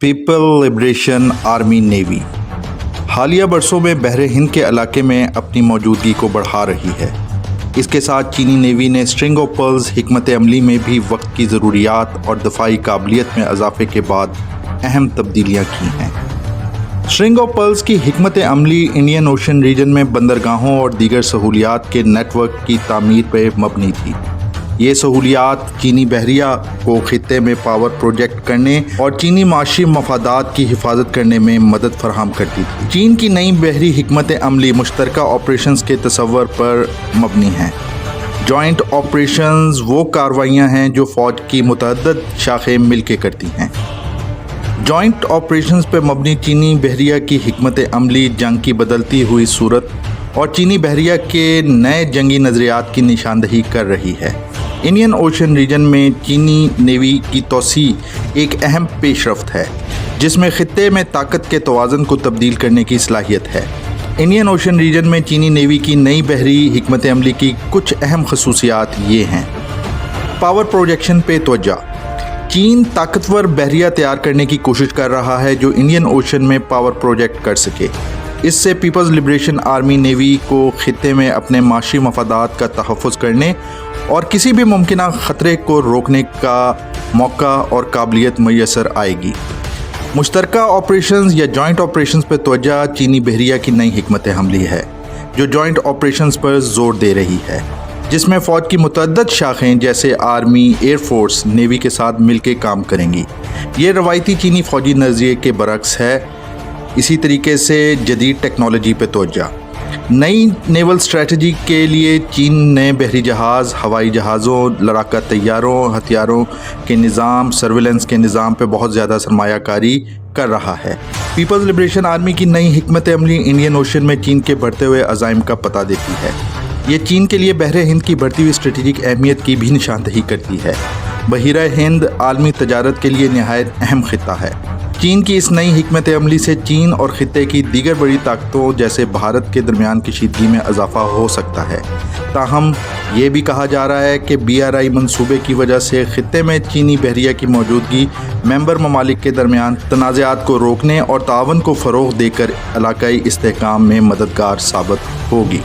People liberation army navy हालिया बरसों में बहरे हिंद के इलाके में अपनी मौजूदगी को बढ़ा रही है। इसके साथ चीनी नेवी ने स्ट्रिंग ऑफ पर्ल्स हिकमत अमली में भी वक्त की ज़रूरियात और दफाई काबिलियत में इजाफे के बाद अहम तब्दीलियाँ की हैं। स्ट्रिंग ऑफ पर्ल्स की हिकमत अमली इंडियन ओशन रीजन में बंदरगाहों और दीगर सहूलियात के नेटवर्क की तामीर पर मबनी थी। ये सहूलियात चीनी बहरिया को खित्ते में पावर प्रोजेक्ट करने और चीनी माशी मफादात की हिफाजत करने में मदद फराहम करती थी। चीन की नई बहरी हिकमत अमली मुश्तरका ऑपरेशंस के तस्वर पर मबनी है। जॉइंट ऑपरेशंस वो कार्रवाइयाँ हैं जो फ़ौज की मुतअद्दिद शाखें मिल के करती हैं। जॉइंट ऑपरेशंस पर मबनी चीनी बहरिया की हिकमत अमली जंग की बदलती हुई सूरत और चीनी बहरिया के नए जंगी नज़रियात की निशानदही कर रही है। इंडियन ओशन रीजन में चीनी नेवी की तोसी एक अहम पेशरफ्त है जिसमें खित्ते में ताकत के तवाज़ुन को तब्दील करने की सलाहियत है। इंडियन ओशन रीजन में चीनी नेवी की नई बहरी हिकमत अमली की कुछ अहम खसूसियात ये हैं। पावर प्रोजेक्शन पे तवज्जो। चीन ताकतवर बहरिया तैयार करने की कोशिश कर रहा है जो इंडियन ओशन में पावर प्रोजेक्ट कर सके। इससे पीपल्स लिबरेशन आर्मी नेवी को खित्ते में अपने माशी मफादात का तहफ़्फ़ुज़ करने और किसी भी मुमकिना ख़तरे को रोकने का मौका और काबिलियत मैसर आएगी। मुश्तरका ऑपरेशंस या जॉइंट ऑपरेशंस पर तवज्जो चीनी बहरिया की नई हिकमत अमली है जो जॉइंट ऑपरेशंस पर ज़ोर दे रही है, जिसमें फ़ौज की मुतअद्दिद शाखें जैसे आर्मी, एयरफोर्स, नेवी के साथ मिलकर काम करेंगी। ये रवायती चीनी फ़ौजी नज़रिए के बरक्स है। इसी तरीके से जदीद टेक्नोलॉजी पे तवज्जो। नई नेवल स्ट्रेटजी के लिए चीन ने बहरी जहाज़, हवाई जहाज़ों, लड़ाका तैयारों, हथियारों के निज़ाम, सर्विलेंस के निज़ाम पे बहुत ज़्यादा सरमायाकारी कर रहा है। पीपल्स लिबरेशन आर्मी की नई हिकमत अमली इंडियन ओशन में चीन के बढ़ते हुए अज़ाइम का पता देती है। ये चीन के लिए बहरे हिंद की बढ़ती हुई स्ट्रेटेजिक अहमियत की भी निशानदही करती है। बहिरा हिंद आलमी तजारत के लिए नहायत अहम खित्ता है। चीन की इस नई हिकमत अमली से चीन और खित्ते की दीगर बड़ी ताकतों जैसे भारत के दरमियान कशीदगी में इजाफा हो सकता है। ताहम ये भी कहा जा रहा है कि BRI मंसूबे की वजह से खित्ते में चीनी बहरिया की मौजूदगी मेंबर ममालिक के दरमियान तनाज़ात को रोकने और तावन को फ़रोग़ देकर इलाकाई इस्तेहकाम में मददगार साबित होगी।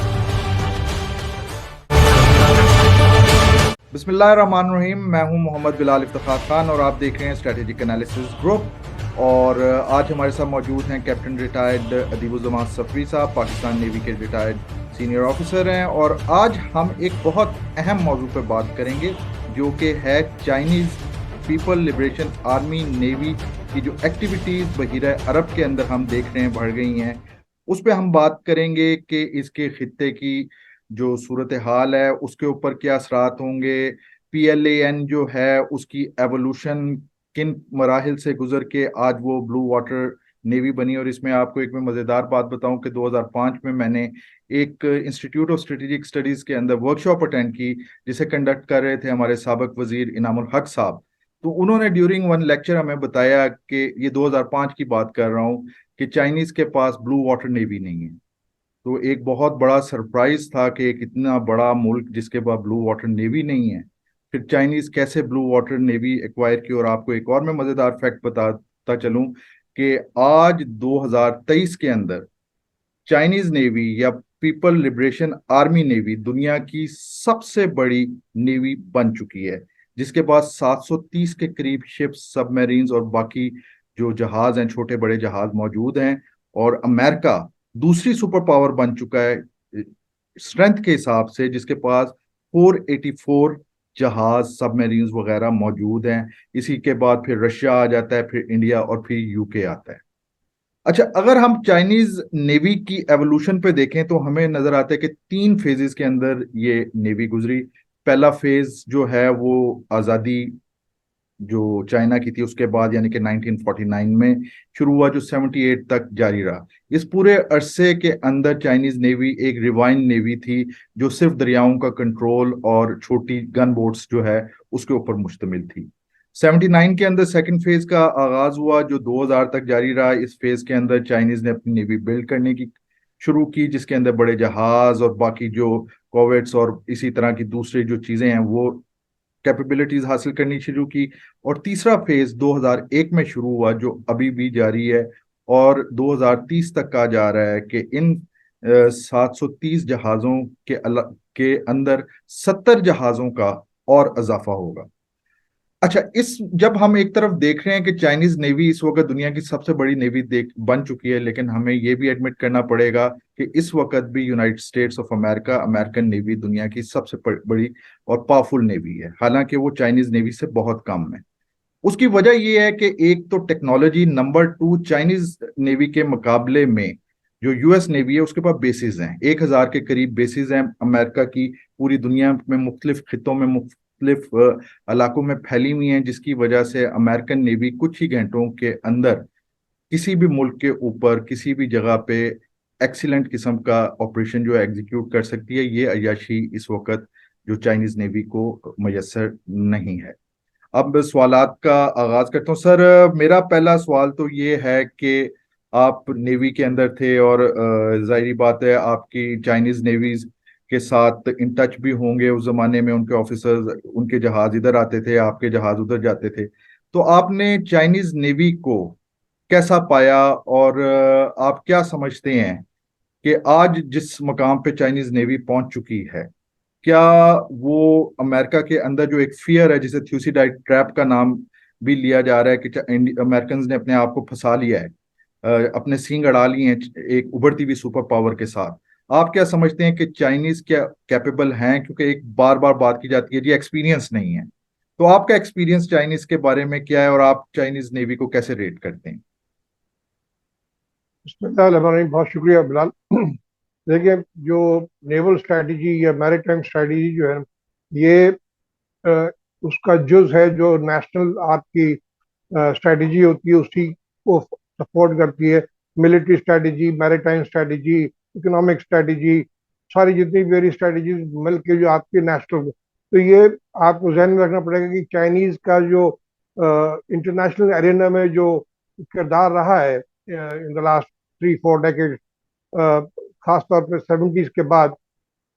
बिस्मिल्लाहिर्रहमानिर्रहीम। मैं हूं मोहम्मद बिलाल इफ्तिखार खान और आप देख रहे हैं स्ट्रेटेजिक एनालिसिस ग्रुप। और आज हमारे साथ मौजूद हैं कैप्टन रिटायर्ड अदीबुज़्ज़मान सफ़री साहब, पाकिस्तान नेवी के रिटायर्ड सीनियर ऑफिसर हैं। और आज हम एक बहुत अहम मौजू पर बात करेंगे जो कि है Chinese people liberation army navy की जो एक्टिविटीज़ बहीरा अरब के अंदर हम देख रहे हैं बढ़ गई हैं, उस पर हम बात करेंगे कि इसके खित्ते की जो सूरत हाल है उसके ऊपर क्या असरात होंगे। PLAN जो है उसकी एवोल्यूशन किन मराहिल से गुजर के आज वो ब्लू वाटर नेवी बनी। और इसमें आपको एक मैं मज़ेदार बात बताऊं कि 2005 में मैंने एक इंस्टीट्यूट ऑफ स्ट्रेटेजिक स्टडीज़ के अंदर वर्कशॉप अटेंड की जिसे कंडक्ट कर रहे थे हमारे साबिक वजीर इनामुल हक साहब। तो उन्होंने ड्यूरिंग वन लेक्चर हमें बताया कि ये 2005 की बात कर रहा हूँ कि चाइनीज़ के पास ब्लू वाटर नेवी नहीं है। तो एक बहुत बड़ा सरप्राइज था कि एक इतना बड़ा मुल्क जिसके पास ब्लू वाटर नेवी नहीं है, फिर चाइनीज कैसे ब्लू वाटर नेवी एक्वायर की। और आपको एक और मैं मजेदार फैक्ट बताता चलूं कि आज 2023 के अंदर चाइनीज नेवी या पीपल लिबरेशन आर्मी नेवी दुनिया की सबसे बड़ी नेवी बन चुकी है, जिसके पास 730 के करीब शिप्स, सबमरीन्स और बाकी जो जहाज हैं, छोटे बड़े जहाज मौजूद हैं। और अमेरिका दूसरी सुपर पावर बन चुका है स्ट्रेंथ के हिसाब से, जिसके पास 484 जहाज, सबमरीन्स वगैरह मौजूद हैं। इसी के बाद फिर रशिया आ जाता है, फिर इंडिया और फिर UK आता है। अच्छा, अगर हम चाइनीज नेवी की एवोल्यूशन पे देखें तो हमें नजर आता है कि 3 फेजेस के अंदर ये नेवी गुजरी। पहला फेज जो है वो आज़ादी जो चाइना की थी उसके बाद यानी कि 1949 में शुरू हुआ, जो 78 तक जारी रहा। इस पूरे अरसे के अंदर चाइनीज नेवी एक रिवाइन नेवी थी जो सिर्फ दरियाओं का कंट्रोल और छोटी गन बोट्स जो है उसके ऊपर मुश्तमिल थी। 79 के अंदर सेकंड फेज का आगाज हुआ जो 2000 तक जारी रहा। इस फेज के अंदर चाइनीज ने अपनी नेवी बिल्ड करने की शुरू की, जिसके अंदर बड़े जहाज और बाकी जो कॉवेट्स और इसी तरह की दूसरी जो चीजें हैं वो कैपेबिलिटीज हासिल करनी शुरू की, और तीसरा फेज 2001 में शुरू हुआ जो अभी भी जारी है, और 2030 तक कहा जा रहा है कि इन 730 जहाजों के अंदर 70 जहाजों का और इजाफा होगा। अच्छा, इस जब हम एक तरफ देख रहे हैं कि चाइनीज नेवी इस वक्त दुनिया की सबसे बड़ी नेवी देख बन चुकी है, लेकिन हमें यह भी एडमिट करना पड़ेगा कि इस वक्त भी United states of America, American navy दुनिया की सबसे बड़ी और पावरफुल नेवी है, हालांकि वो चाइनीज नेवी से बहुत कम है। उसकी वजह यह है कि एक तो technology, number two Chinese navy के मुकाबले में जो यूएस नेवी है उसके पास बेसिस हैं, 1,000 के करीब बेसिस हैं अमेरिका की, पूरी दुनिया में मुख्तलिफ खितों में मुख्तलिफ इलाकों में फैली हुई हैं, जिसकी वजह से अमेरिकन नेवी कुछ ही घंटों के अंदर किसी भी मुल्क के ऊपर किसी भी जगह पे एक्सीलेंट किस्म का ऑपरेशन जो है एग्जीक्यूट कर सकती है। ये अय्याशी इस वक्त जो चाइनीज नेवी को मैसर नहीं है। अब सवालात का आगाज करता हूँ। सर, मेरा पहला सवाल तो ये है कि आप नेवी के अंदर थे और जाहिर बात है आपकी चाइनीज नेवीज के साथ इन टच भी होंगे। उस जमाने में उनके ऑफिसर्स, उनके जहाज इधर आते थे, आपके जहाज उधर जाते थे, तो आपने चाइनीज नेवी को कैसा पाया, और आप क्या समझते हैं कि आज जिस मकाम पे चाइनीज नेवी पहुंच चुकी है, क्या वो अमेरिका के अंदर जो एक फियर है, जिसे थ्यूसिडाइड ट्रैप का नाम भी लिया जा रहा है कि अमेरिकन ने अपने आप को फंसा लिया है, अपने सींग अड़ा लिए हैं एक उभरती हुई सुपर पावर के साथ, आप क्या समझते हैं कि चाइनीज क्या कैपेबल हैं? क्योंकि एक बार बार बात की जाती है जी एक्सपीरियंस नहीं है, तो आपका एक्सपीरियंस चाइनीज के बारे में क्या है और आप चाइनीज नेवी को कैसे रेट करते हैं? बिस्मिल्लाह, बहुत शुक्रिया बिलाल। देखिए, जो नेवल स्ट्रैटेजी या मैरीटाइम स्ट्रैटेजी जो है, ये अ, उसका जुज है जो नेशनल आपकी स्ट्रैटेजी होती है, उसी को सपोर्ट करती है। Military strategy, maritime strategy, economic strategy, सारी जितनी भी वेरी स्ट्रैटेजी मिल के जो आपकी नेशनल, तो ये आपको जहन में रखना पड़ेगा कि चाइनीज का जो इंटरनेशनल एरिना में जो किरदार रहा है इन द लास्ट 3-4 डेकेड, खास तौर पर 70s के बाद,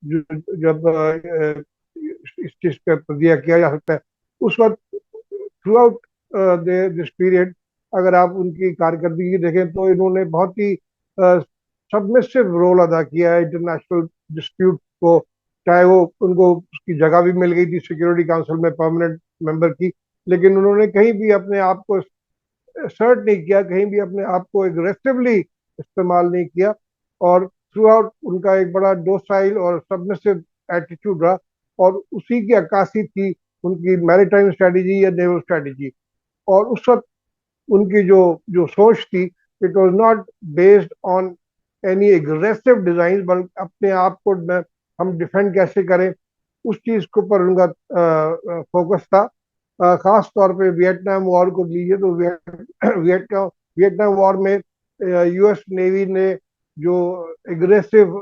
जब इस चीज पे दिया किया जा सकता है, उस वक्त थ्रू आउट दिस पीरियड, अगर आप उनकी कारकर्दगी देखें तो इन्होंने बहुत ही सबमिसिव रोल अदा किया है इंटरनेशनल डिस्प्यूट को। चाहे वो उनको उसकी जगह भी मिल गई थी सिक्योरिटी काउंसिल में परमानेंट मेंबर की, लेकिन उन्होंने कहीं भी अपने आप को सर्ट नहीं किया, कहीं भी अपने आप को एग्रेसिवली इस्तेमाल नहीं किया, और थ्रू आउट उनका एक बड़ा डोसाइल और सबमिसिव एटीट्यूड रहा, और उसी की अक्कासी थी उनकी मैरीटाइम स्ट्रैटेजी या नेवल स्ट्रैटेजी। और उस वक्त उनकी जो जो सोच थी, it was not based on any aggressive design, बल्कि अपने आप को हम डिफेंड कैसे करें, उस चीज के ऊपर उनका फोकस था। खास तौर पे वियतनाम वॉर को लीजिए तो वियतनाम वियतनाम वॉर में यूएस नेवी ने जो एग्रेसिव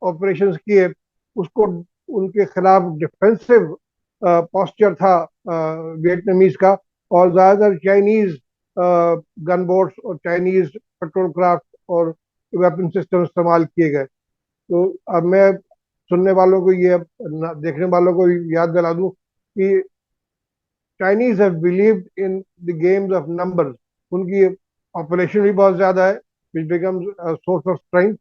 ऑपरेशंस किए, उसको उनके खिलाफ डिफेंसिव पॉस्चर था वियतनामीज का, और ज़्यादातर चाइनीज गन बोट्स और चाइनीज पेट्रोल क्राफ्ट और वेपन सिस्टम इस्तेमाल किए गए। तो अब मैं सुनने वालों को ये, देखने वालों को याद दिला दूं कि Chinese have believed in the games of numbers. उनकी पॉपुलेशन भी बहुत ज़्यादा है, which becomes source of strength,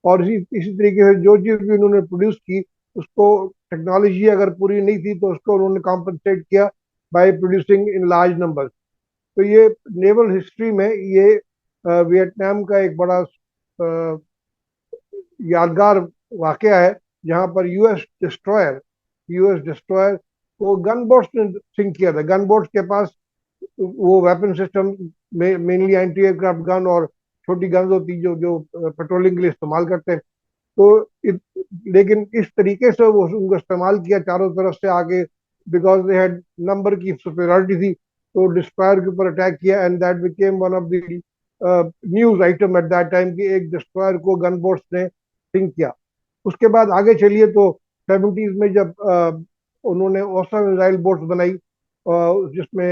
और इसी तरीके से जो चीज़ भी उन्होंने प्रोड्यूस की, उसको टेक्नोलॉजी अगर पूरी नहीं थी तो उसको उन्होंने कॉम्पनसेट किया by producing in large numbers. तो ये नेवल हिस्ट्री में ये वियतनाम का एक बड़ा यादगार वाकया है, जहां पर यूएस डिस्ट्रॉयर को गन बोट्स ने सिंक किया था। गन बोट्स के पास वो वेपन सिस्टम में मेनली एंटी एयरक्राफ्ट गन और छोटी गन्स होती जो जो पेट्रोलिंग के लिए इस्तेमाल करते हैं। तो लेकिन इस तरीके से वो उनको इस्तेमाल किया चारों तरफ से आगे, बिकॉज दे हैड नंबर की सुपेरियरिटी थी, तो डिस्ट्रॉयर के ऊपर अटैक किया, and that became one of the news item at that time कि एक डिस्ट्रॉयर को गन बोट्स ने सिंक किया। उसके बाद आगे चलिए तो 70s में जब उन्होंने ओसा मिसाइल बोट्स बनाई, जिसमें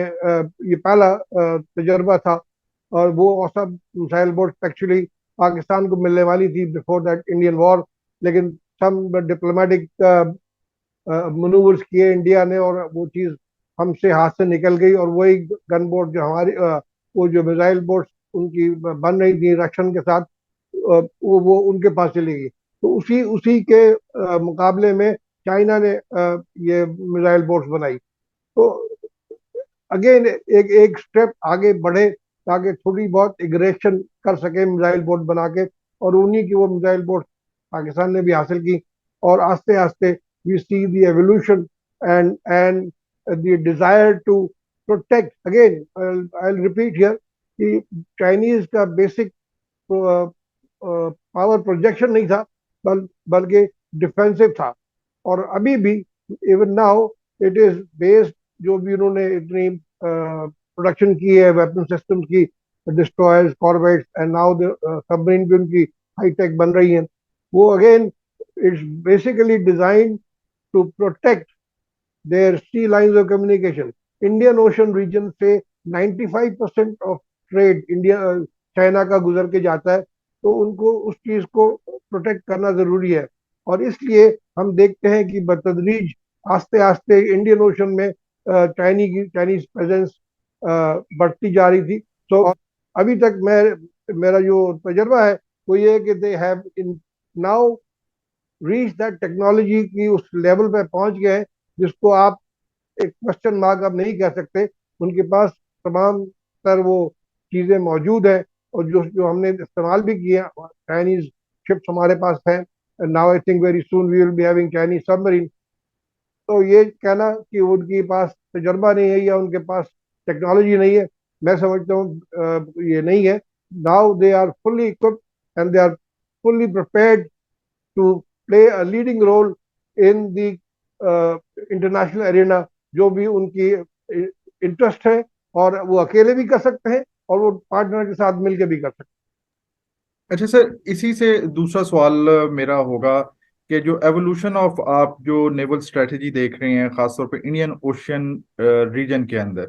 ये पहला तजर्बा था, और वो ओसा मिसाइल बोट्स एक्चुअली पाकिस्तान को मिलने वाली थी बिफोर दैट इंडियन वॉर, लेकिन सम डिप्लोमेटिक मनूवर्स किए इंडिया ने, और वो चीज़ हमसे हाथ से निकल गई, और वही गन बोट जो हमारी वो जो मिसाइल बोट्स उनकी बन रही थी रशियन के साथ, वो उनके पास चली गई। तो उसी उसी के मुकाबले में चाइना ने ये मिसाइल बोट्स बनाई। तो अगेन एक एक स्टेप आगे बढ़े, ताकि थोड़ी बहुत एग्रेशन कर सके मिसाइल बोट बना के, और उन्हीं की वो मिसाइल बोट पाकिस्तान ने भी हासिल की। और आस्ते आस्ते we see the evolution and the desire to protect. Again I will repeat here कि चाइनीज का बेसिक पावर प्रोजेक्शन नहीं था, बल्कि डिफेंसिव था। और अभी भी even now it is based, जो भी उन्होंने इतनी प्रोडक्शन की है वेपन सिस्टम्स की, destroyers, corvettes, and now the submarine भी उनकी हाईटेक बन रही हैं, वो again it's basically designed to protect their sea lines of communication. Indian ocean reason से 95% ऑफ ट्रेड इंडिया चाइना का गुजर के जाता है, तो उनको उस चीज को प्रोटेक्ट करना जरूरी है। और इसलिए हम देखते हैं कि बतदरीज आस्ते आस्ते इंडियन ओशन में चाइनीज प्रेजेंस बढ़ती जा रही थी। तो अभी तक मेरा जो तजर्बा है वो ये है कि they have in now reach that technology की उस लेवल पे पहुंच गए हैं जिसको आप एक क्वेश्चन मार्क आप नहीं कह सकते। उनके पास तमाम तर वो चीजें मौजूद हैं, और जो जो हमने इस्तेमाल भी किए, चाइनीज शिप्स हमारे पास हैं। Now I think very soon we will be having Chinese submarine. तो ये कहना कि उनके पास तजर्बा नहीं है या उनके पास टेक्नोलॉजी नहीं है, मैं समझता हूँ ये नहीं है। Now they are fully equipped and they are fully prepared to play a leading role in the international arena, जो भी उनकी इंटरेस्ट है। और वो अकेले भी कर सकते हैं, और वो पार्टनर के साथ मिलकर भी कर सकते अच्छा सर, इसी से दूसरा सवाल मेरा होगा कि जो एवोल्यूशन ऑफ आप जो नेवल स्ट्रेटजी देख रहे हैं खासतौर पे इंडियन ओशियन रीजन के अंदर,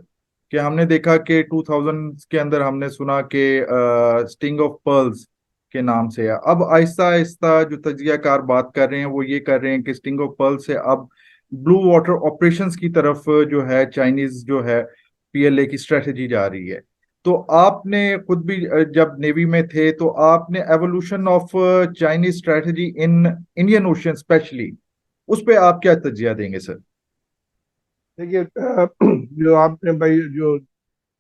कि हमने देखा कि 2000 के अंदर हमने सुना कि स्टिंग ऑफ पर्ल्स के नाम से है। अब आहिस्ता आहिस्ता जो तजियाकार बात कर रहे हैं वो ये कर रहे हैं कि स्टिंग ऑफ पर्ल से अब ब्लू वाटर ऑपरेशंस की तरफ जो है चाइनीज जो है पीएलए की स्ट्रेटजी जा रही है। तो आपने खुद भी जब नेवी में थे तो आपने evolution of Chinese strategy in Indian ocean specially उस पे आप क्या तजिया देंगे सर? हैं। देखिए जो आपने भाई जो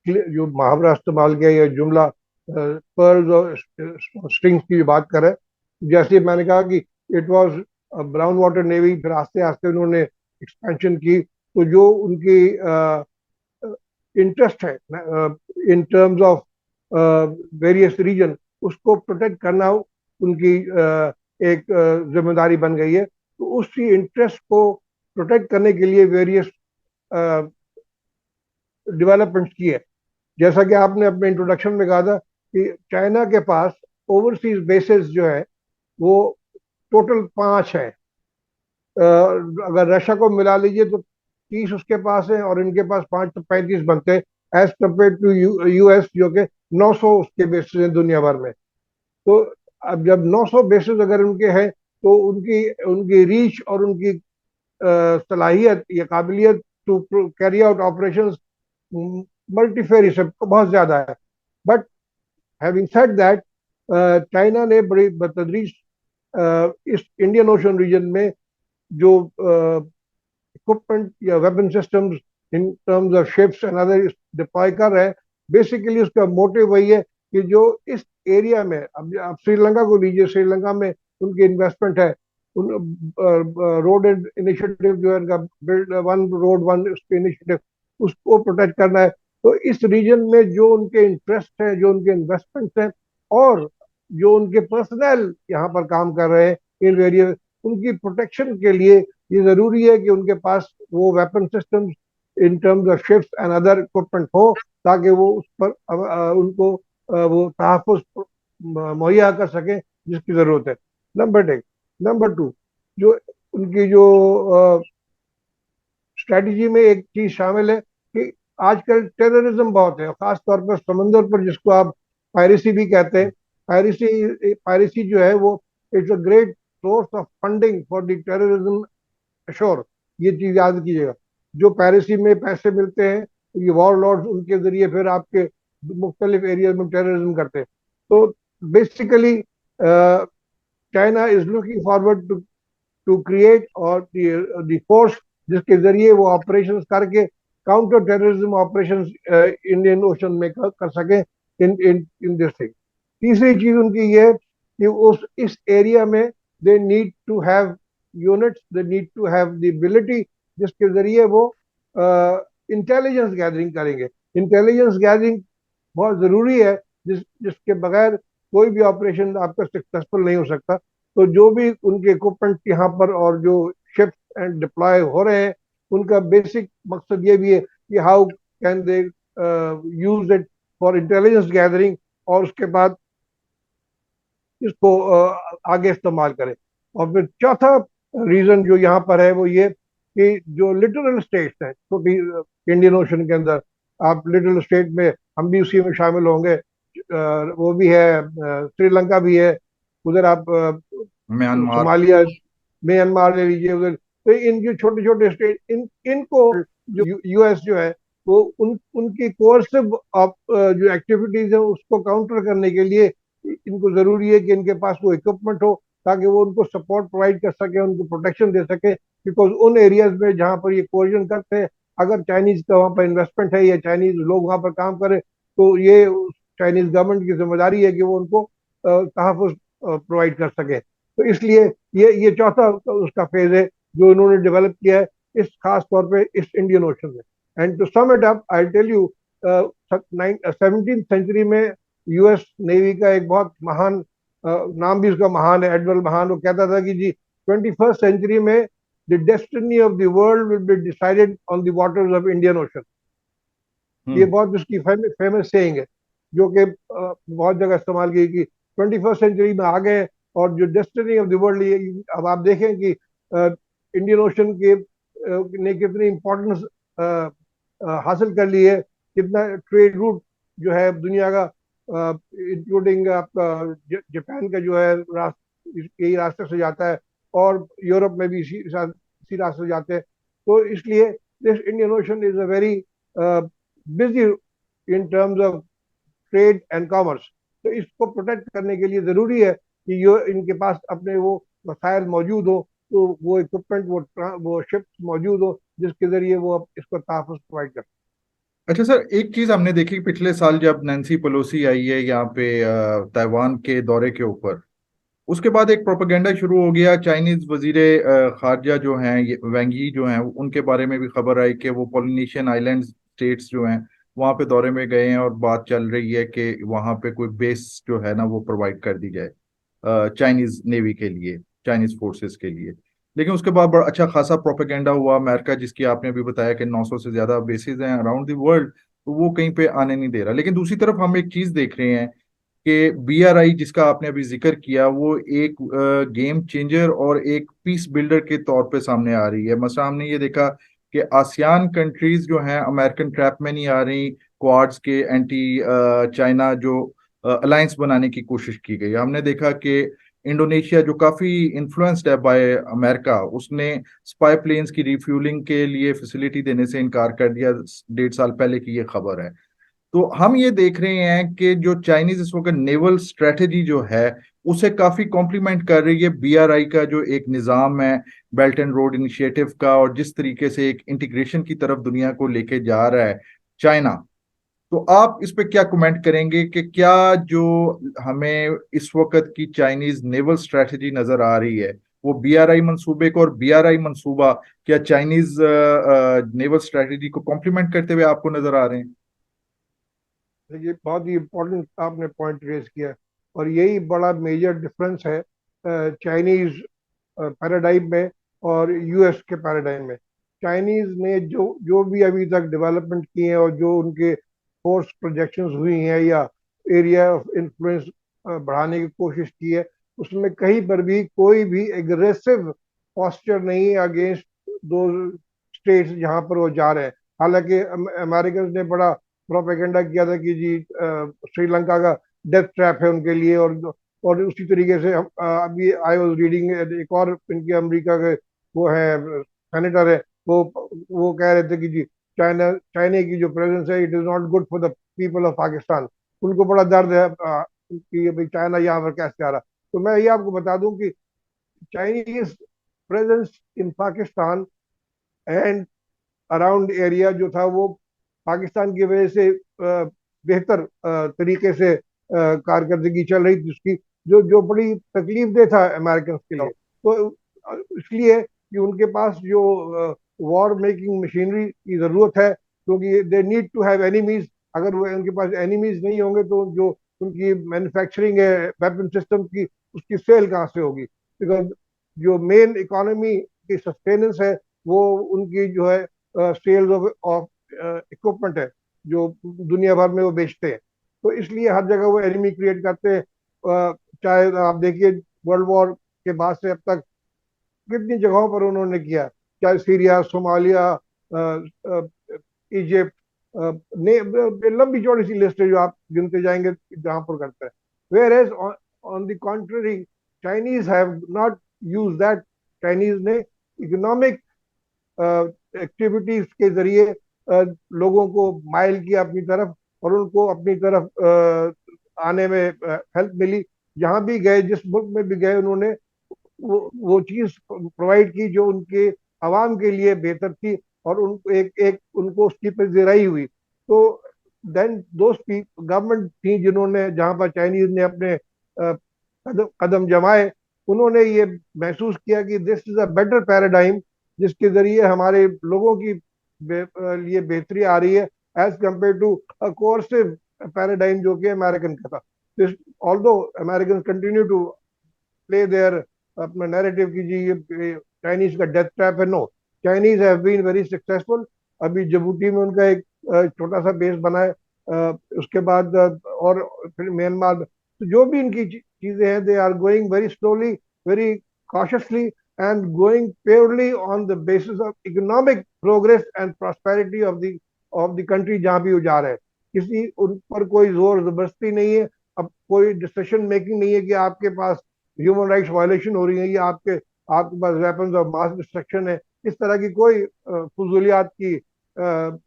जो मुहावरा इस्तेमाल किया, या जुमला पर्ल्स और स्ट्रिंग्स की बात करें, जैसे मैंने कहा कि it was brown water navy, फिर आस्ते आस्ते उन्होंने एक्सपेंशन की। तो जो उनकी इंटरेस्ट है in terms of various region, उसको प्रोटेक्ट करना उनकी एक जिम्मेदारी बन गई है। तो उसी इंटरेस्ट को प्रोटेक्ट करने के लिए वेरियस डेवलपमेंट्स की है। जैसा कि आपने अपने इंट्रोडक्शन में कहा था कि चाइना के पास ओवरसीज बेसिस जो है वो टोटल 5 है। अगर रशिया को मिला लीजिए तो 30 उसके पास है, और इनके पास 5 तो 35 बनते हैं, एज कम्पेयर टू यूएस जो कि 900 उसके बेसिस हैं दुनिया भर में। तो अब जब 900 बेसिस अगर उनके हैं, तो उनकी उनकी रीच और उनकी सलाहियत या काबिलियत टू कैरी आउट ऑपरेशंस मल्टीफेरी से बहुत ज्यादा है। But having said that, China ने बड़ी बतदरीज इस इंडियन ओशन रीजन में जो इक्विपमेंट या weapon systems in terms of ships and other deploy कर रहे हैं, बेसिकली उसका मोटिव वही है कि जो इस एरिया में, अब आप श्रीलंका को लीजिए, श्रीलंका में उनकी इन्वेस्टमेंट है, रोड इनिशिएटिव जो है उनका, build one road one initiative, उसको प्रोटेक्ट करना है। तो इस रीजन में जो उनके इंटरेस्ट है, जो उनके इन्वेस्टमेंट्स हैं, और जो उनके पर्सनल यहाँ पर काम कर रहे हैं इन वेरियस, उनकी प्रोटेक्शन के लिए ये जरूरी है कि उनके पास वो weapon systems in terms of ships and other equipment हो, ताकि वो उस पर उनको वो तहफ़्फ़ुज़ मुहैया कर सकें जिसकी जरूरत है। नंबर एक। नंबर टू, जो उनकी जो स्ट्रेटजी में एक चीज शामिल है कि आजकल टेररिज्म बहुत है, खास तौर पर समंदर पर, जिसको आप पायरेसी भी कहते हैं। पायरेसी पायरेसी जो है वो it's a great source of funding for the terrorism assure. ये चीज याद कीजिएगा। जो पेरिसी में पैसे मिलते हैं, ये वॉर लॉर्ड्स उनके जरिए फिर आपके मुख्तलिफ एरिया में टेररिज्म करते हैं। तो basically China is looking forward to create और द फोर्स जिसके जरिए वो ऑपरेशन करके counter terrorism operation Indian ocean में कर सके इन इन इन दिस थिंग। तीसरी चीज उनकी ये है कि उस इस एरिया में they need to have units, they need to have the ability जिसके जरिए वो इंटेलिजेंस गैदरिंग करेंगे। इंटेलिजेंस गैदरिंग बहुत जरूरी है, जिसके बगैर कोई भी ऑपरेशन आपका सक्सेसफुल नहीं हो सकता। तो जो भी उनके इक्विपमेंट यहाँ पर और जो शिप्स एंड डिप्लॉय हो रहे हैं, उनका बेसिक मकसद ये भी है कि how can they use it for intelligence gathering, और उसके बाद इसको आगे इस्तेमाल करें। और फिर चौथा रीजन जो यहाँ पर है वो ये कि जो लिटरल स्टेट्स हैं छोटी इंडियन ओशन के अंदर, आप लिटरल स्टेट में हम भी उसी में शामिल होंगे। वो भी है, श्रीलंका भी है, उधर आप म्यांमार। सोमालिया, म्यांमार ले लीजिए उधर। तो इन जो छोटे छोटे स्टेट, इनको जो यूएस जो है वो उनकी कोर्सिव जो एक्टिविटीज है उसको काउंटर करने के लिए इनको जरूरी है कि इनके पास वो इक्विपमेंट हो, ताकि वो उनको सपोर्ट प्रोवाइड कर सके, उनको प्रोटेक्शन दे सके। बिकॉज उन एरियाज में जहाँ पर ये कोरिजन करते हैं, अगर चाइनीज का वहाँ पर इन्वेस्टमेंट है या चाइनीज लोग वहाँ पर काम करें, तो ये चाइनीज गवर्नमेंट की जिम्मेदारी है कि वो उनको तहफ़्फ़ुज़ प्रोवाइड कर सके। तो इसलिए ये चौथा उसका फेज है जो इन्होंने डेवलप किया है इस खास तौर पे इस इंडियन ओशन में। And to sum it up I tell you, 17th century में यूएस नेवी का एक बहुत महान, नाम भी उसका महान है, एडमिरल महान, वो कहता था कि जी 21st सेंचुरी में the destiny of the world will be decided on the waters of Indian ocean. ये बहुत उसकी फेमस सेइंग है जो कि बहुत जगह इस्तेमाल की कि 21st सेंचुरी में आ गए और जो डेस्टिनी ऑफ द वर्ल्ड, अब आप देखें कि इंडियन ओशन के ने कितनी इम्पोर्टेंस हासिल कर ली है, कितना ट्रेड रूट जो है दुनिया का, इंक्लूडिंग आपका जापान का जो है यही रास्ते से जाता है, और यूरोप में भी इसी रास्ते से जाते हैं। तो इसलिए this Indian ocean is a very busy in terms of trade and commerce. तो इसको प्रोटेक्ट करने के लिए जरूरी है कि ये इनके पास अपने वो वसाइल मौजूद हो, तो वो इक्विपमेंट, वो शिप्स मौजूद हो जिसके जरिए वो इसको तहफ़्फ़ुज़ प्रोवाइड कर। अच्छा सर, एक चीज हमने देखी कि पिछले साल जब नैन्सी पेलोसी आई है यहाँ पे ताइवान के दौरे के ऊपर, उसके बाद एक प्रोपेगेंडा शुरू हो गया। चाइनीज वजीरे खारजा जो हैं, वैंग यी जो हैं, उनके बारे में भी खबर आई कि वो पोलिनेशियन आइलैंड स्टेट्स जो हैं वहाँ पे दौरे में गए हैं, और बात चल रही है कि वहाँ पे कोई बेस जो है ना वो प्रोवाइड कर दी जाए चाइनीज नेवी के लिए, चाइनीज फोर्सेस के लिए। लेकिन उसके बाद बड़ा अच्छा खासा प्रोपेगेंडा हुआ। अमेरिका, जिसकी आपने अभी बताया कि 900 से ज्यादा बेसिस हैं अराउंड द वर्ल्ड, तो वो कहीं पे आने नहीं दे रहा। लेकिन दूसरी तरफ हम एक चीज देख रहे हैं कि बीआरआई, जिसका आपने अभी जिक्र किया, वो एक गेम चेंजर और एक पीस बिल्डर के तौर पे सामने आ रही है। मसला हमने ये देखा कि आसियान कंट्रीज जो हैं अमेरिकन ट्रैप में नहीं आ रही, क्वाड्स के एंटी चाइना जो अलायंस बनाने की कोशिश की गई। हमने देखा कि इंडोनेशिया, जो काफी इन्फ्लुएंस्ड है बाय अमेरिका, उसने स्पाई प्लेन्स की रिफ्यूलिंग के लिए फैसिलिटी देने से इनकार कर दिया। 1.5 साल पहले की ये खबर है। तो हम ये देख रहे हैं कि जो चाइनीज इस वक्त नेवल स्ट्रेटेजी जो है उसे काफी कॉम्प्लीमेंट कर रही है बीआरआई का जो एक निज़ाम है, बेल्ट एंड रोड इनिशिएटिव का, और जिस तरीके से एक इंटीग्रेशन की तरफ दुनिया को लेके जा रहा है चाइना। तो आप इस पे क्या कमेंट करेंगे कि क्या जो हमें इस वक्त की चाइनीज नेवल स्ट्रेटजी नजर आ रही है वो बीआरआई मंसूबे को, और बीआरआई मंसूबा क्या चाइनीज नेवल स्ट्रेटजी को कॉम्प्लीमेंट करते हुए आपको नजर आ रहे हैं? ये बहुत ही इम्पोर्टेंट आपने पॉइंट रेज किया, और यही बड़ा मेजर डिफरेंस है चाइनीज पैराडाइम में और यूएस के पैराडाइम में। चाइनीज ने जो जो भी अभी तक डेवलपमेंट किए हैं और जो उनके फोर्स प्रोजेक्शंस हुई हैं या एरिया ऑफ इन्फ्लुएंस बढ़ाने की कोशिश की है, उसमें कहीं पर भी कोई भी एग्रेसिव पॉस्चर नहीं है अगेंस्ट दो स्टेट्स जहां पर वो जा रहे हैं। हालांकि अमेरिकन ने बड़ा प्रोपेगेंडा किया था कि जी श्रीलंका का डेथ ट्रैप है उनके लिए, और उसी तरीके से अभी आई वाज रीडिंग एक और इनके अमेरिका के वो है सेनेटर है, वो वो कह रहे थे कि जी चाइना की जो प्रेजेंस है it is not good for the people of Pakistan. उनको बड़ा दर्द है कि भाई चाइना यहाँ पर कैसे आ रहा। तो मैं ये आपको बता दूं कि Chinese presence in Pakistan and around area जो था वो पाकिस्तान की वजह से बेहतर तरीके से कारकर्दगी चल रही थी उसकी, जो जो बड़ी तकलीफ दे था अमेरिकन के लिए। तो इसलिए कि उनके पास जो वॉर मेकिंग मशीनरी की ज़रूरत है, क्योंकि they need to have enemies. अगर वो उनके पास एनिमीज नहीं होंगे तो जो उनकी मैन्युफैक्चरिंग है वेपन सिस्टम की, उसकी सेल कहाँ से होगी? बिकॉज जो मेन इकोनॉमी की सस्टेनेंस है वो उनकी जो है सेल्स ऑफ इक्विपमेंट है, जो दुनिया भर में वो बेचते हैं। तो इसलिए हर जगह वो एनिमी क्रिएट करते हैं। चाहे आप देखिए वर्ल्ड वॉर के बाद से अब तक कितनी जगहों पर उन्होंने किया, चाहे सीरिया, सोमालिया, इजिप्ट, लंबी चौड़ी सी लिस्ट है जो आप गिनते जाएंगे जहां पर करते हैं। Whereas on the contrary Chinese have not use that. Chinese ने इकोनॉमिक एक्टिविटीज के जरिए लोगों को माइल किया अपनी तरफ, और उनको अपनी तरफ आने में हेल्प मिली। जहां भी गए, जिस मुल्क में भी गए, उन्होंने वो चीज प्रोवाइड की जो उनके आवाम के लिए बेहतर थी, और उनको एक एक उनको उसकी पजीराई हुई। तो देन दोस्त गवर्नमेंट थी जिन्होंने, जहां पर चाइनीज ने अपने कदम कदम जमाए, उन्होंने ये महसूस किया कि this is a better paradigm, जिसके जरिए हमारे लोगों की लिए बेहतरी आ रही है, as compare to coercive paradigm जो कि अमेरिकन का था। This although American continue to play their अपना नैरेटिव की जी ये चाइनीज का डेथ ट्रैप है। No, Chinese have been very successful. अभी जिबूटी में उनका एक छोटा सा बेस बना है, उसके बाद और फिर म्यांमार। तो जो भी इनकी चीजें हैं, they are going very slowly, very cautiously, and going purely on the basis of economic progress and prosperity of the country जहां भी वो जा रहे हैं। किसी उन पर कोई जोर जबरदस्ती नहीं है। अब कोई डिसीजन मेकिंग नहीं है कि आपके पास ह्यूमन राइट्स वायलेशन हो रही है या आपके आपके पास वेपन्स ऑफ मास डिस्ट्रक्शन है। इस तरह की कोई फजूलियात की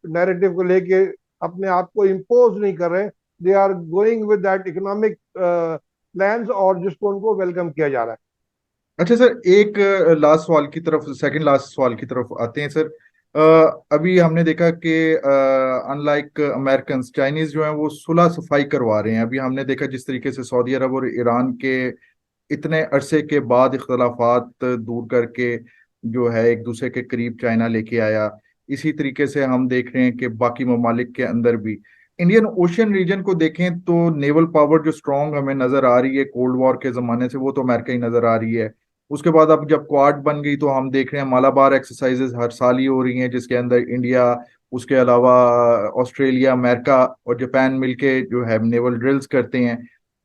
नैरेटिव को लेके अपने आप को इम्पोज नहीं कर रहे। They are going with that economic plans, और जिसको उनको वेलकम किया जा रहा है। अच्छा सर, एक लास्ट सवाल की तरफ, सेकंड लास्ट सवाल की तरफ आते हैं सर। अभी हमने देखा कि अनलाइक अमेरिकन, चाइनीज जो हैं वो सुलह सफाई करवा रहे हैं। अभी हमने देखा जिस तरीके से सऊदी अरब और ईरान के इतने अरसे के बाद इख्तलाफात दूर करके जो है एक दूसरे के करीब चाइना लेके आया, इसी तरीके से हम देख रहे हैं कि बाकी ममालिक के अंदर भी इंडियन ओशियन रीजन को देखें तो नेवल पावर जो स्ट्रांग हमें नजर आ रही है कोल्ड वॉर के जमाने से, वो तो अमेरिका ही नजर आ रही है। उसके बाद अब जब क्वाड बन गई तो हम देख रहे हैं मालाबार एक्सरसाइजेज हर साल ही हो रही हैं, जिसके अंदर इंडिया, उसके अलावा ऑस्ट्रेलिया, अमेरिका और जापान मिलके जो है नेवल ड्रिल्स करते हैं।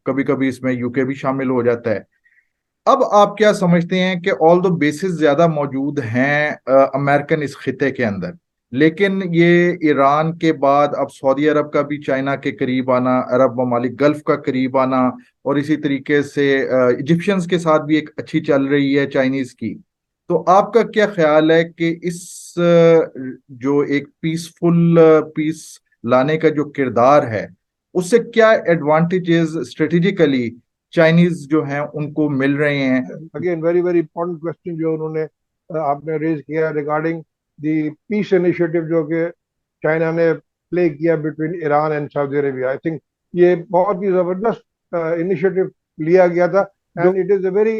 कभी कभी इसमें यूके भी शामिल हो जाता है। अब आप क्या समझते हैं कि ऑल दो बेसिस ज्यादा मौजूद हैं अमेरिकन इस खिते के अंदर, लेकिन ये ईरान के बाद अब सऊदी अरब का भी चाइना के करीब आना, अरब ममालिक गल्फ का करीब आना, और इसी तरीके से इजिप्शियंस के साथ भी एक अच्छी चल रही है चाइनीज की। तो आपका क्या ख्याल है कि इस जो एक पीसफुल पीस लाने का जो किरदार है, उससे क्या एडवांटेजेस स्ट्रेटेजिकली चाइनीज जो हैं उनको मिल रहे हैं? Again very very important question जो उन्होंने आपने रेज किया रिगार्डिंग द पीस इनिशिएटिव जो कि चाइना ने प्ले किया between Iran and Saudi Arabia. I think ये बहुत ही जबरदस्त इनिशिएटिव लिया गया था, जो and it is a very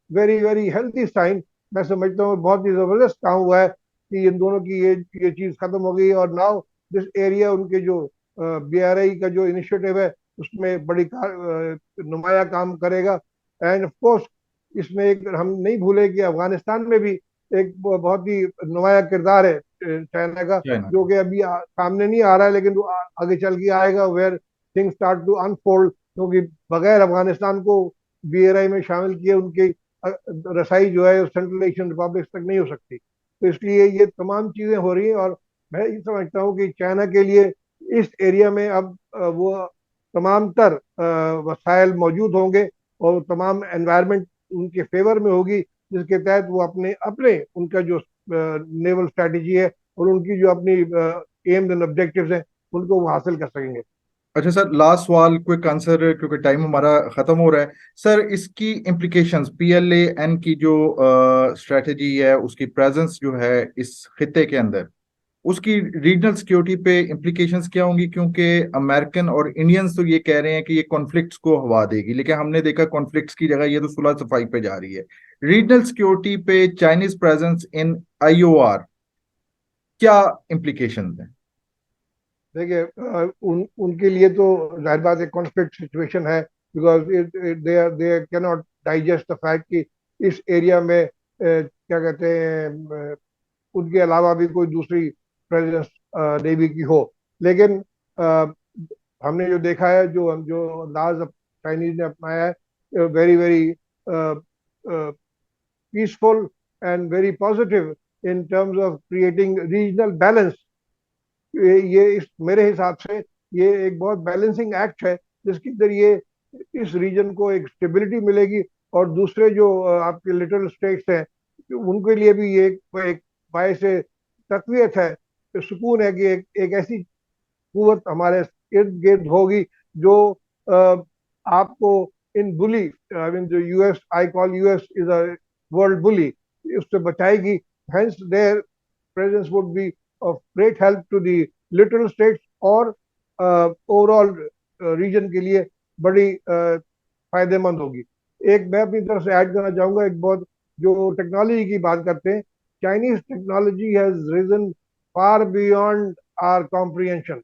very very healthy sign. मैं समझता हूँ बहुत ही जबरदस्त काम हुआ है कि इन दोनों की ये चीज खत्म हो गई, और नाउ दिस एरिया उनके जो BRI का जो इनिशिएटिव है उसमें बड़ी नुमाया काम करेगा। एंड ऑफ कोर्स इसमें एक हम नहीं भूले कि अफगानिस्तान में भी एक बहुत ही नुमाया किरदार है चाइना का, चाइना जो कि अभी सामने नहीं आ रहा है, लेकिन वो आगे चल के आएगा, where things start to unfold. क्योंकि बगैर अफगानिस्तान को BRI में शामिल किए उनकी रसाई जो है सेंट्रल एशियन रिपब्लिक तक नहीं हो सकती। तो इसलिए ये तमाम चीजें हो रही हैं, और मैं ये समझता हूँ कि चाइना के लिए इस एरिया में अब वो तमाम तर वसाइल मौजूद होंगे, और तमाम एनवायरनमेंट उनके फेवर में होगी, जिसके तहत वो अपने अपने उनका जो नेवल स्ट्रैटेजी है और उनकी जो अपनी एम्स एंड ऑब्जेक्टिव्स हैं उनको वो हासिल कर सकेंगे। अच्छा सर, लास्ट सवाल, क्विक आंसर क्योंकि टाइम हमारा खत्म हो रहा है। सर, इसकी इम्प्लीकेशंस, PLAN की जो स्ट्रेटजी है, उसकी प्रेजेंस जो है इस खित्ते के अंदर, उसकी रीजनल सिक्योरिटी पे इम्प्लीकेशंस क्या होंगी? क्योंकि अमेरिकन और इंडियंस तो ये कह रहे हैं कि ये कॉन्फ्लिक्ट्स को हवा देगी, लेकिन हमने देखा कॉन्फ्लिक्ट्स की जगह ये तो सुलह सफाई पे जा रही है। रीजनल सिक्योरिटी पे चाइनीज प्रेजेंस इन IOR क्या इम्प्लीकेशंस हैं? देखिए उनके लिए तो जाहिर बात है कॉन्फ्लिक्ट सिचुएशन है, because they can not digest the fact कि इस एरिया में क्या कहते हैं उनके अलावा भी कोई दूसरी प्रेजेंस नेवी की हो। लेकिन हमने जो देखा है, जो जो अंदाज चाइनीज ने अपनाया है, very very peaceful and very positive in terms of creating regional balance. ये इस मेरे हिसाब से ये एक बहुत बैलेंसिंग एक्ट है जिसके जरिए इस रीजन को एक स्टेबिलिटी मिलेगी और दूसरे जो आपके लिटिल स्टेट्स हैं उनके लिए भी ये एक बायस से तकवीत है, सुकून है कि एक ऐसी कुवत हमारे इर्द गिर्द होगी जो आपको इन बुली, आई मीन जो US, I call US is a world bully, उससे बचाएगी। Hence their presence would be of great help to the little states और ओवरऑल रीजन के लिए बड़ी फायदेमंद होगी। एक मैं अपनी तरफ से ऐड करना चाहूंगा, एक बहुत जो टेक्नोलॉजी की बात करते हैं, Chinese technology has risen far beyond our comprehension.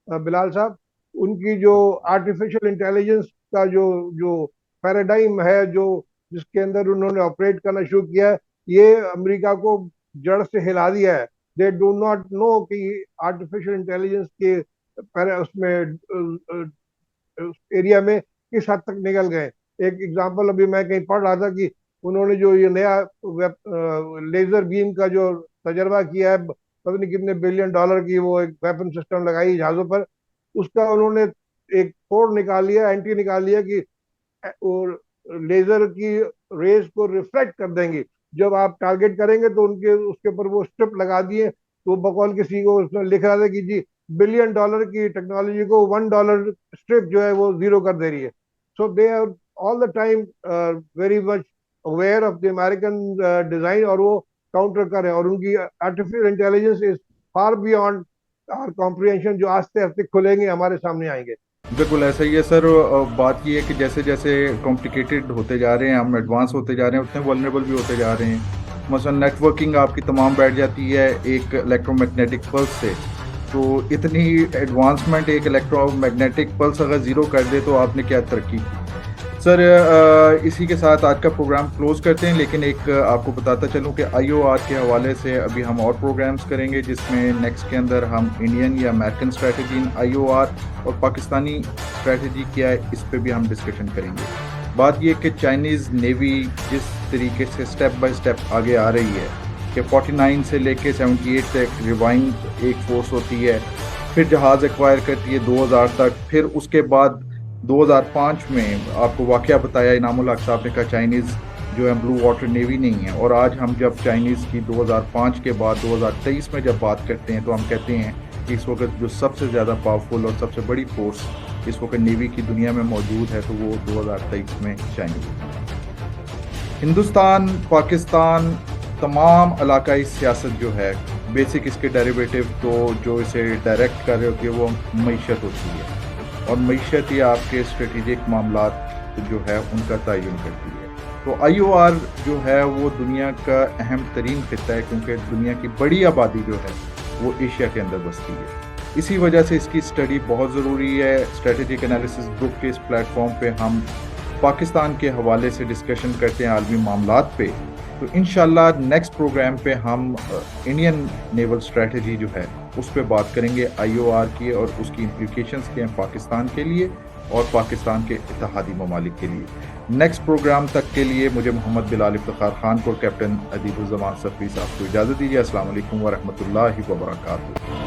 Bilal sahab, उनकी जो आर्टिफिशियल इंटेलिजेंस का जो जो पैराडाइम है, जो जिसके अंदर उन्होंने ऑपरेट करना शुरू किया है, ये अमेरिका को जड़ से हिला दिया है। दे डू नॉट नो कि आर्टिफिशियल इंटेलिजेंस के उसमें एरिया में किस हद तक निकल गए। एक एग्जांपल अभी मैं कहीं पढ़ रहा था कि उन्होंने जो ये नया लेजर बीम का जो तजर्बा किया है, पता नहीं कितने बिलियन डॉलर की वो एक वेपन सिस्टम लगाई जहाजों पर, उसका उन्होंने एक कोड निकाल लिया, एंटी निकाल लिया कि और लेजर की रेज को रिफ्लेक्ट कर देंगे। जब आप टारगेट करेंगे तो उनके उसके ऊपर वो स्ट्रिप लगा दिए, तो बकौल किसी को उसमें लिख रहा था कि जी बिलियन डॉलर की टेक्नोलॉजी को $1 स्ट्रिप जो है वो जीरो कर दे रही है। So they are all the time very much aware of the American design और वो काउंटर कर रहे हैं और उनकी artificial intelligence is far beyond our comprehension, जो आस्ते आस्ते खुलेंगे हमारे सामने आएंगे। बिल्कुल ऐसा ही है सर। बात ये है कि जैसे जैसे कॉम्प्लिकेटेड होते जा रहे हैं, हम एडवांस होते जा रहे हैं, उतने वल्नरेबल भी होते जा रहे हैं। मसलन नेटवर्किंग आपकी तमाम बैठ जाती है एक इलेक्ट्रोमैग्नेटिक पल्स से, तो इतनी एडवांसमेंट एक इलेक्ट्रोमैग्नेटिक पल्स अगर ज़ीरो कर दे तो आपने क्या तरक्की की। सर, इसी के साथ आज का प्रोग्राम क्लोज करते हैं, लेकिन एक आपको बताता चलूं कि IOR के हवाले से अभी हम और प्रोग्राम्स करेंगे, जिसमें नेक्स्ट के अंदर हम इंडियन या अमेरिकन स्ट्रेटजी इन IOR और पाकिस्तानी स्ट्रेटजी क्या है, इस पे भी हम डिस्कशन करेंगे। बात यह कि चाइनीज़ नेवी जिस तरीके से स्टेप बाय स्टेप आगे आ रही है कि 49 से लेके 78 तक रिवाइंड एक फोर्स होती है, फिर जहाज़ एक्वायर करती है 2000 तक, फिर उसके बाद 2005 में आपको वाकया बताया इनामुल हक साहब ने कहा चाइनीज़ जो है ब्लू वाटर नेवी नहीं है। और आज हम जब चाइनीज़ की 2005 के बाद 2023 में जब बात करते हैं तो हम कहते हैं कि इस वक्त जो सबसे ज़्यादा पावरफुल और सबसे बड़ी फोर्स इस वक्त नेवी की दुनिया में मौजूद है तो वो 2023 में चाइनीज़। हिंदुस्तान, पाकिस्तान, तमाम इलाकाई सियासत जो है, बेसिक इसके डेरिवेटिव तो जो इसे डायरेक्ट कर रहे होती है वो मईशत होती है, और मईशत ही आपके स्ट्रेटेजिक मामलात जो है उनका तयन करती है। तो IOR जो है वो दुनिया का अहम तरीन खित्ता है, क्योंकि दुनिया की बड़ी आबादी जो है वो एशिया के अंदर बसती है। इसी वजह से इसकी स्टडी बहुत ज़रूरी है। स्ट्रेटेजिक एनालिसिस ग्रुप के इस प्लेटफॉर्म पे हम पाकिस्तान के हवाले से डिस्कशन करते हैं आलमी मामलात पे। तो इंशाल्लाह नेक्स्ट प्रोग्राम पे हम इंडियन नेवल स्ट्रेटजी जो है उस पर बात करेंगे, IOR की, और उसकी इम्प्लीकेशंस के हैं पाकिस्तान के लिए और पाकिस्तान के इत्तेहादी ममालिक के लिए। नेक्स्ट प्रोग्राम तक के लिए मुझे मोहम्मद बिलाल इफ्तिखार खान को कैप्टन अदीबुज़्ज़मान सफ़ी साहब को इजाज़त दीजिए। अस्सलाम वालेकुम व रहमतुल्लाहि व बरकातुहू।